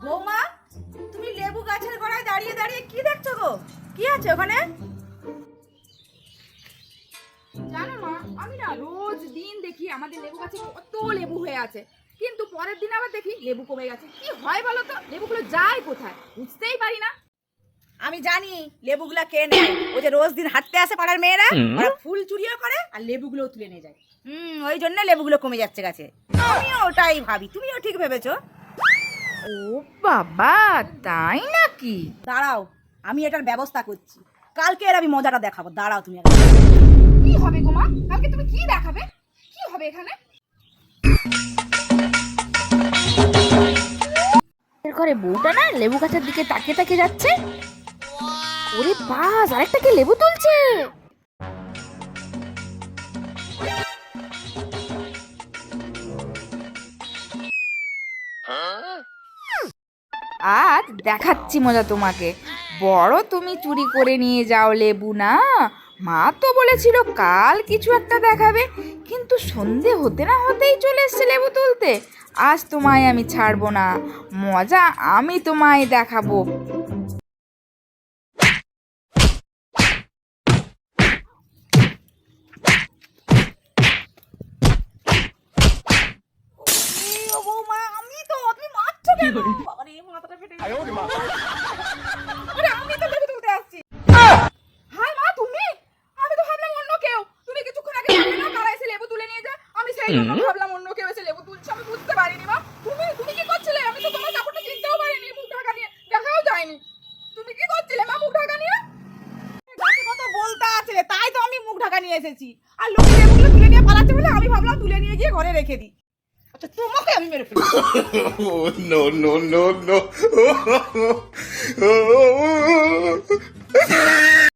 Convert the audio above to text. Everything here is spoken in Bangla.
বৌমা, তুমি লেবু গাছের গোড়ায় দাঁড়িয়ে দাঁড়িয়ে কি দেখছো গো? কি আছে ওখানে? জানো মা, আমি না রোজ দিন দেখি আমাদের লেবু গাছে কত লেবু হয়ে আছে, কিন্তু পরের দিন আবার দেখি লেবু কমে গেছে। কি হয় বলো তো? লেবুগুলো যায় কোথায় বুঝতেই পারি না। আমি জানি লেবুগুলা কে নেয়। ওই যে রোজ দিন হাঁটতে আসে পাড়ার মেয়েরা, ওরা ফুল চুরিও করে আর লেবুগুলো তুলে নিয়ে যায়। ওই জন্য লেবুগুলো কমে যাচ্ছে গাছে। আমিও ওটাই ভাবি, তুমিও ঠিক ভেবেছো। ও বাবা, তাই নাকি? দাঁড়াও, আমি এটার ব্যবস্থা করছি। কালকে এর আমি মজাটা দেখাবো, দাঁড়াও তুমি। কি হবে গো মা? কালকে তুমি কি দেখাবে? কি হবে এখানে? ঘরে বউটা না লেবু গাছের দিকে তাকিয়ে তাকিয়ে যাচ্ছে। ওরে বাস, আরেকটা কে লেবু তুলছে। আজ দেখাচ্ছি মজা তোমাকে। বড় তুমি চুরি করে নিয়ে যাও লেবু না। মা তো বলেছিল কাল কিছু একটা দেখাবে, কিন্তু সন্ধে হতে না হতেই চলে এসছে লেবু তুলতে। আজ তোমায় আমি ছাড়বো না, মজা আমি তোমায় দেখাবো। ও বৌমা, আমি তো, তুমি মারছো কেন? বাবারে, মাথাটা ফেটে গেল। আরে আমি তো লেবু তুলতে আসছি। হাই মা, তুমি? আমি তো ভাবলাম অন্য কেউ। তুমি কিছুক্ষণ আগে বললে না কারা এসে লেবু তুলে নিয়ে যায়, আমি সেই জন্য ভাবলাম অন্য কেউ এসে লেবু তুলছে। আমি বুঝতে পারিনি মা। তুমি তুমি কি করছিলে? আমি তো তোমার কাপড়টা চিনতেও পারিনি, মুখ ঢাকা নিয়ে দেখাও যায়নি। তুমি কি করছিলে মা মুখ ঢাকা নিয়ে? গাছে কত বলতা আছে, তাই তো আমি মুখ ঢাকা নিয়ে এসেছি। আর লোকে লেবুগুলো তুলে নিয়ে পালাচ্ছে বলে আমি ভাবলাম তুলে নিয়ে গিয়ে ঘরে রেখে দিই। আচ্ছা, তোমাকে আমি মেরে ফেলবো। Oh, no, no, no, no.